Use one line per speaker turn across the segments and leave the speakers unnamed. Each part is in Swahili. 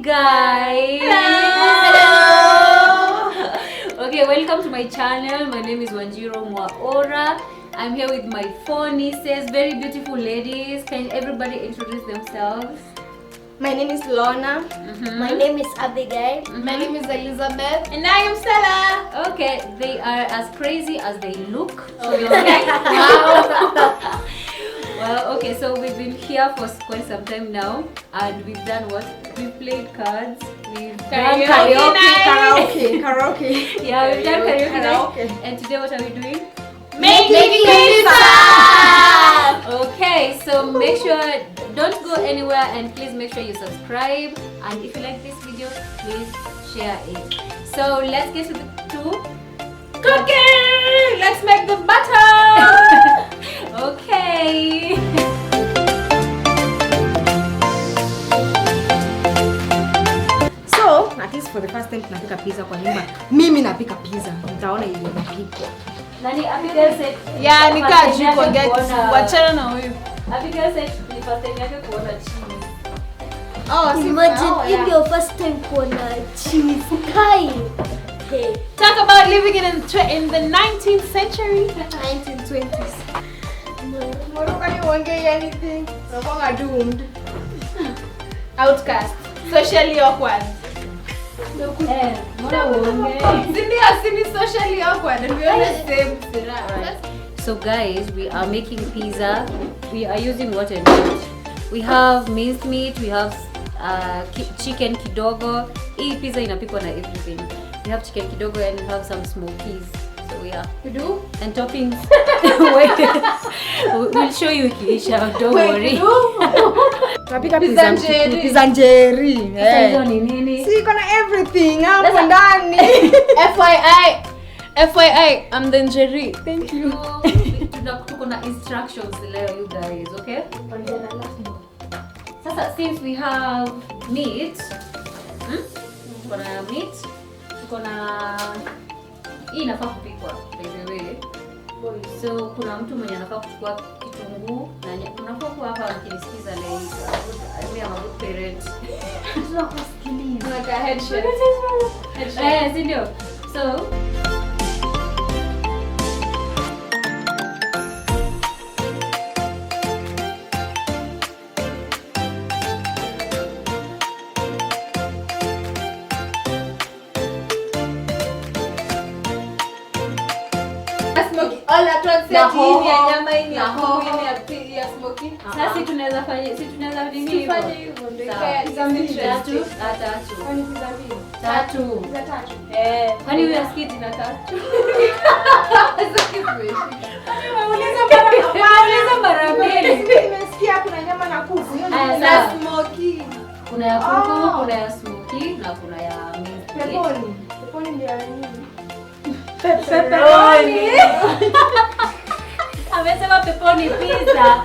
guys.
Hello.
Okay, welcome to my channel. My name is Wanjiro Mwaora. I'm here with my four nieces, very beautiful ladies. Can everybody introduce themselves?
My name is Lorna.
My name is Abigail.
My name is Elizabeth. And I am Stella.
Okay, they are as crazy as they look. Well, okay, so we've been here for quite some time now, and we've done what? We've played cards, we've done
karaoke.
Yeah, we've done karaoke. And today what are we doing?
Making pizza!
Okay, so make sure, don't go anywhere, and please make sure you subscribe, and if you like this video, please share it. So let's get to
Cooking! Let's make the butter!
Okay.
So, at least for the first time tunapika pizza kwa nyumba. Mimi napika pizza. Mtaona ile napika.
Nani Abigail said?
Yeah, nika jiko get wachana na huyu.
Abigail said ni first time yake kuona cheese.
Imagine if your first time kuona cheese. Kai. Hey.
Talk about living in the 19th century.
1920s.
Can you say anything? We're doomed. Outcast. Socially awkward. Sini socially awkward and we all the same.
Right. So guys, we are making pizza. We are using what and what? We have minced meat, we have chicken kidogo. Hii pizza inapikwa na everything. We have chicken kidogo and we have some smokies. So yeah.
You do?
And toppings. Wait. We'll show you Kiisha, don't worry.
Tunapika pizza njeri. Pizza njeri.
Hizo ni nini?
Si iko na everything hapo ndani.
FYI, I'm the njeri. Thank you.
Tuko na instructions leo you guys, okay? Sasa since we have meat, tuko na meat, tuko na hii inafaa kupikwa by the way. So kuna mtu mwenye anafaa kuchukua kitunguu na unafaa kuwa hapa mkinisikiza like I am a good parent.
Tunakusikiliza. Like a headshot.
Si ndio? So sasa tunaweza fanya nini hivyo? Tatu. Kwani huyu asikii jina tatu? Uliza mara mbili.
Nimesikia kuna nyama na kuku.
Na smoky.
Kuna ya kuku, kuna ya smoky na kuna ya
Peponi. Peponi ndio nini?
Pepperoni. Amesema peponi pizza.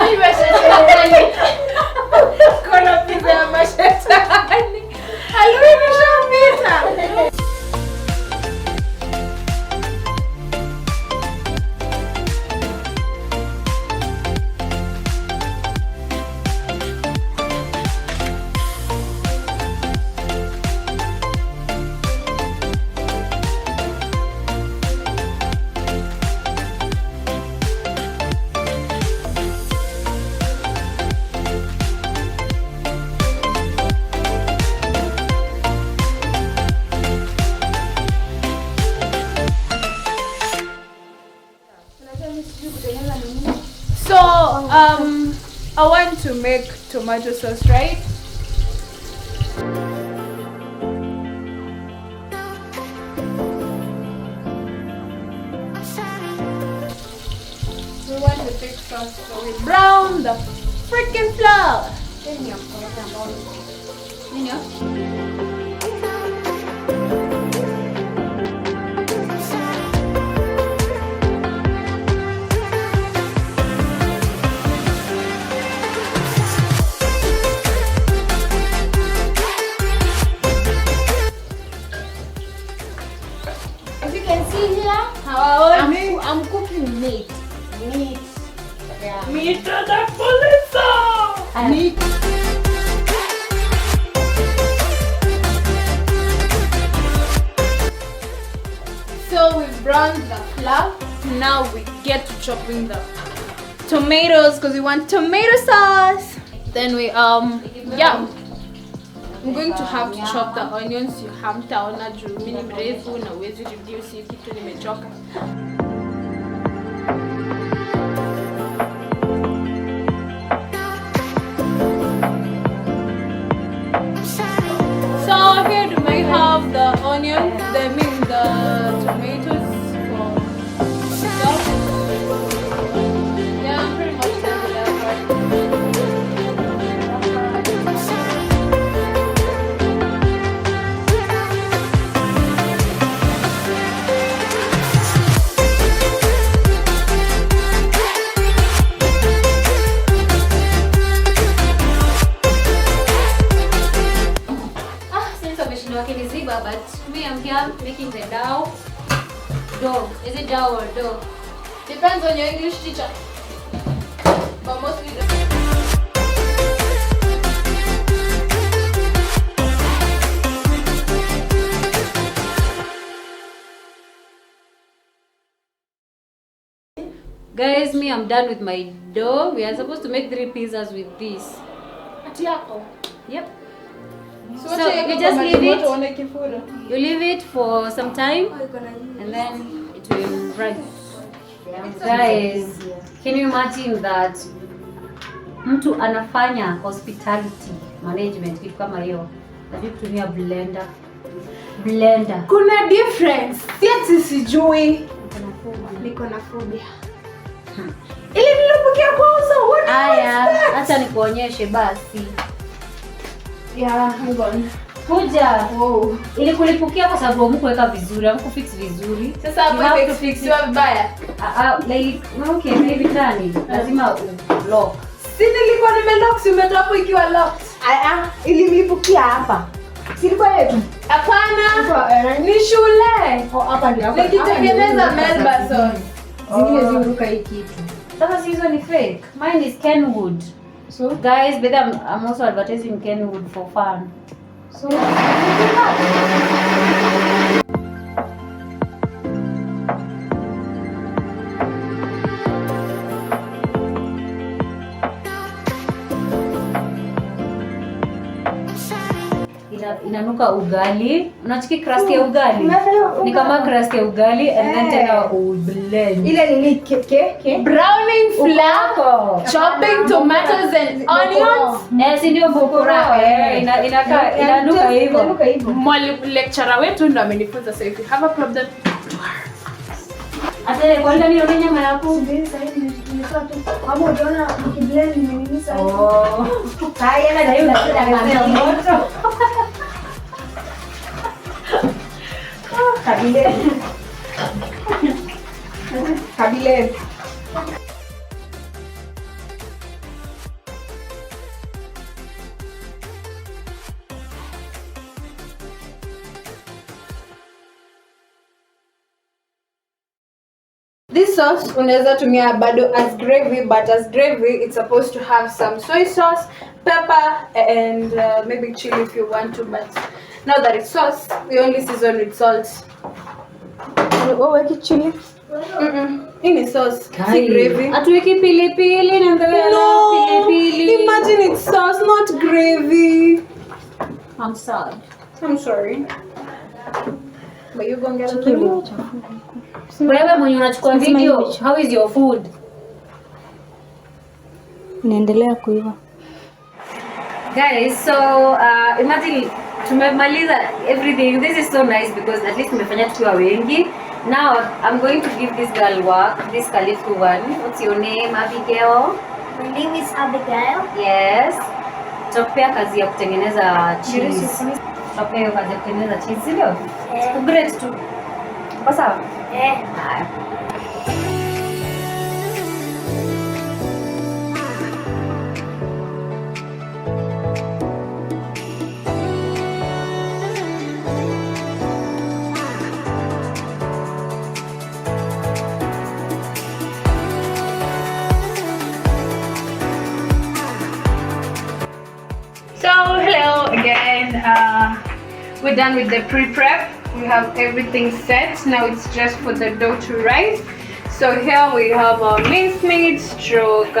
Ai mashetani. Kuna pizza ya mashetani. Aliwisha pizza. So, I want to make tomato sauce, right? We want the thick sauce, so we brown the freaking flour.
As you can see here, I'm cooking meat.
Meat to the police!
Meat.
down the flour. Now we get to chopping the tomatoes because we want tomato sauce. Then we yeah. I'm going to have to chop the onions. You hamtaona juu mimi mrefu na uwezi reduce kitu nimechoka. So here do I have the onions, the tomatoes for sauce. Yeah, I'm pretty much done with that part.
But me, I'm here making the dough. Dough. Is it dough or dough?
Depends on your English teacher. But mostly
guys, me, I'm done with my dough. We are supposed to make 3 pizzas with this. Yep. So you just leave it. You leave it for some time, and then it will rise. Guys, can you imagine that mtu anafanya hospitality management kitu kama hiyo, lakini kutumia blender?
Kuna difference. Sieti sijui. Niko na phobia. Ile nilipokia kwanza, what?
Aya, acha nikuonyeshe basi.
Yeah, hang on.
Kuja. Oh. Ili kulipukia kwa sababu hamkuweka vizuri, hamkufix vizuri.
Sasa hapo fix vibaya.
Like okay, maybe ndani lazima lock.
Si nilikuwa nimelock, si umetoa hapo ikiwa locked.
Ilimlipukia hapa. Si ilikuwa yetu?
Hapana. Ni shule.
Hapa ndio hapa.
Nikitengeneza Melbason.
Zingine ziruka hii kitu.
Sasa hizo ni fake. Mine is Kenwood. So guys, but I'm also advertising Kenwood for fun. So inanuka ugali. Unachiki crust ya ugali? Ni kama crust ya ugali and then tena blend.
Ile ni keke.
Browning flour, chopping tomatoes and onions.
Si ndio bokora. Inakaa inanuka hivyo.
Mwalimu lecturer wetu ndo amenifunza sasa hivi. Have a problem.
Ate kwa nini unaona nyama yako?
Sasa hivi nimetoa tu. Kama unaona nikiblend ni nini sasa?
Haya na hiyo ndio moto.
Kabile.
This sauce unaweza tumia bado as gravy, but as gravy it's supposed to have some soy sauce, pepper and maybe chili if you want to, but now that it's sauce we only season with salt.
Weki chili.
In sauce, si gravy.
Atuweki pilipili na ndio pilipili.
Imagine it's sauce, not gravy.
I'm sad.
I'm sorry. But you're gonna get a little.
Wewe mwenye unachukua video, how is your food?
Inaendelea kuiva.
Guys, so imagine tumemaliza everything. This is so nice because at least tumefanya tukiwa wengi. Now I'm going to give this girl work, this LiQWYD. What's your name, Abigail?
My name is Abigail.
Yes. Tutapea kazi ya kutengeneza cheese. Tutapea kazi ya kutengeneza cheese, ndio? Great tu. Kwa sawa? Haya.
So hello again. We're done with the pre-prep. we have everything set. Now it's just for the dough to rise. So here we have our mincemeat stroke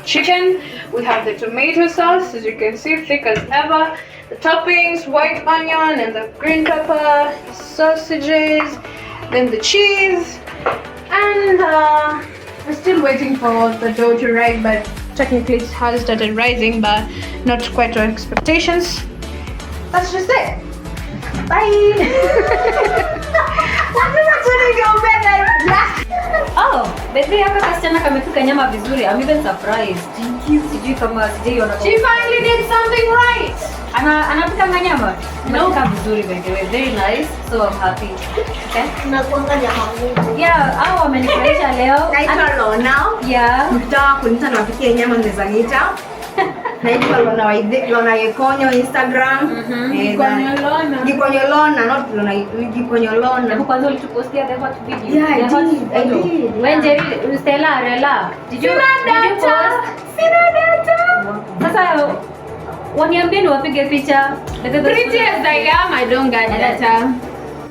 chicken. We have the tomato sauce, as you can see, thick as ever. The toppings, white onion and the green pepper, sausages, then the cheese, and we're still waiting for the dough to rise, but technically it has started rising, but not quite to our expectations. That's just it. Bye.
Oh, baby hapa kasichana kamepika nyama vizuri. I'm even surprised. Sijui kama sijaiona.
She finally did something right.
Anapika nyama. Amepika vizuri by the way. Very nice. So I'm happy. Okay?
Nakuanga nyama ngumu.
Yeah, hao wamenifurahisha leo.
Naitwa Lona.
Yeah.
Mkitaka kunita nawapikia nyama mnaweza nita. Naitwa Lona Yekonyo Instagram. Gikonyo Lona, not Lona, Gikonyo Lona.
Hebu kwanza ulitupostia the hot video.
Yeah, I did.
When Jerry, Stella, Rela. Did you post?
Sina data.
Sasa waniambie ni wapige picha.
Pretty as I am, I don't get data.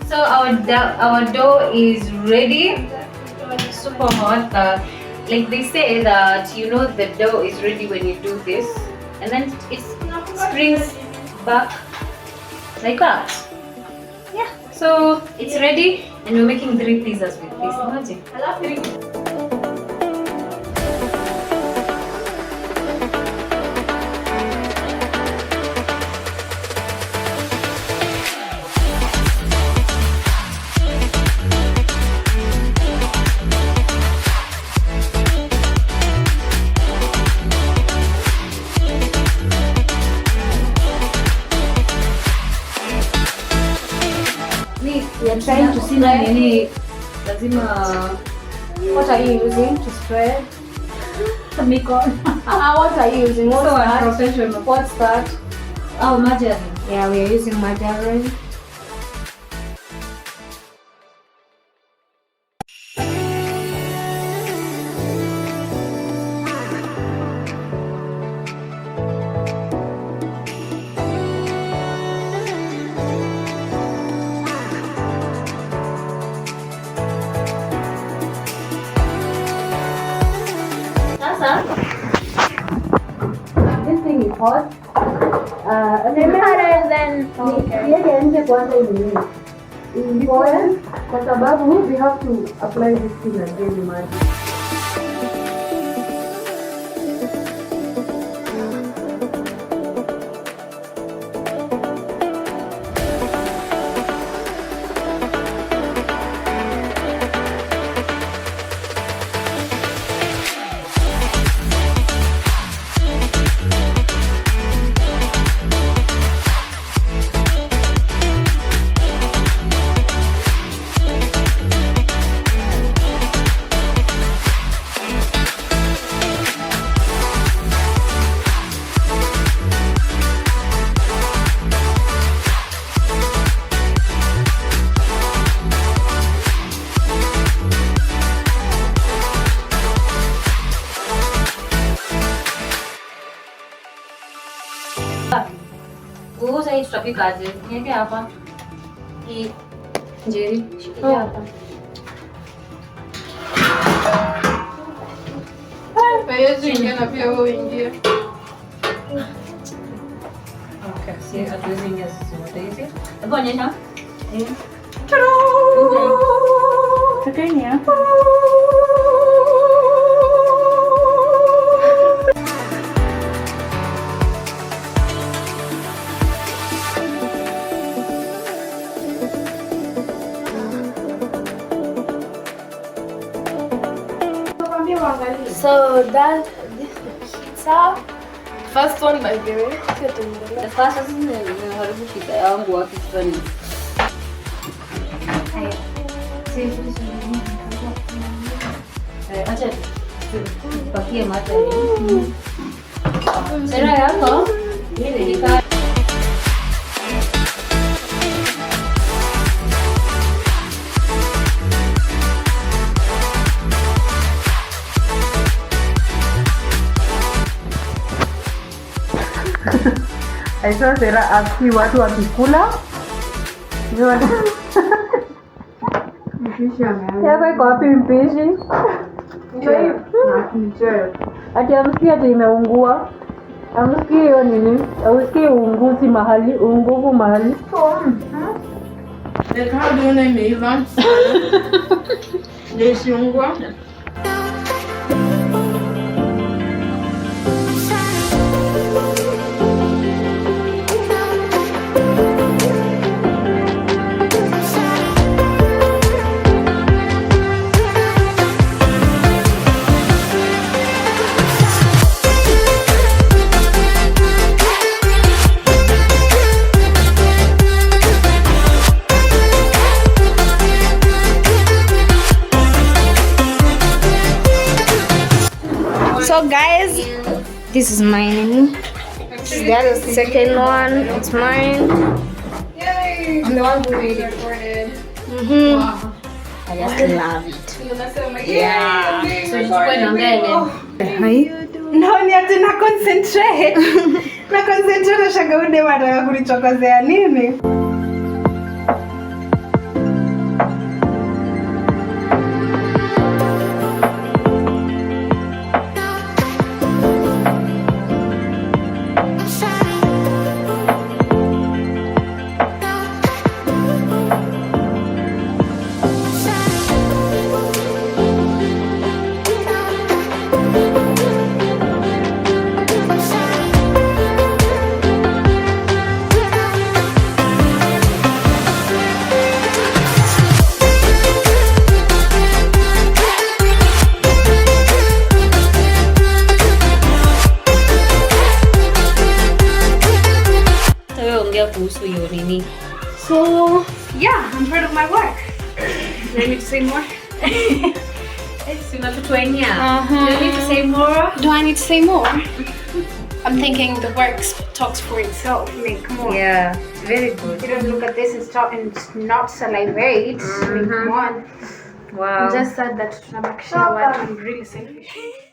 So our dough is ready. Super hot. Like they say that the dough is ready when you do this, and then it springs back like that. Yeah. So it's ready, and we're making 3 pizzas with this. Imagine. I love 3.
We are trying to see
nini lazima.
what are you using to spread? What are you using?
So unprofessional.
What's that?
Oh, margarine.
Yeah, we are using margarine. This thing is hot. Niweke nje kwanza ipoe kwa sababu we have to apply this thing again maji.
Sasa hii tutapika aje? Niambia hapa. Hii Njeri, shikilia hapa.
Haiwezi ingia na pia wewe ingie.
Okay, si hatuwezi ingia sisi wote hizi. Hebu onyesha. Tukeni hapa.
So that this is the pizza.
First one by the way.
The first one ni haribu pizza yangu wa kichwani. Acha tupakie mata hii. Sera yako? Mimi nika
Sera aki watu wakikula
Yako iko wapi mpishi? Ati amsikia ati imeungua. Amsikia hiyo nini? Amsikia uunguzi mahali, uunguvu mahali.
Kama dunia imeiva. Ndio isiungua.
So guys, this is mine. That's the second one. It's mine.
Yay! I'm the one who made it recorded.
Wow. I just love it.
Yeah.
No, ni ati na concentrate. Na concentrate na shanga ude wataka kunichokozea nini?
Kuhusu hiyo nini?
So yeah, I'm proud of my work. Do I need to say more?
Do you need to say more?
Do I need to say more? I'm thinking the work talks for itself. I mean, come on.
Yeah, very good.
You don't look at this and not salivate. I mean, come on.
Wow.
Just said that tunabakisha watu really selfish.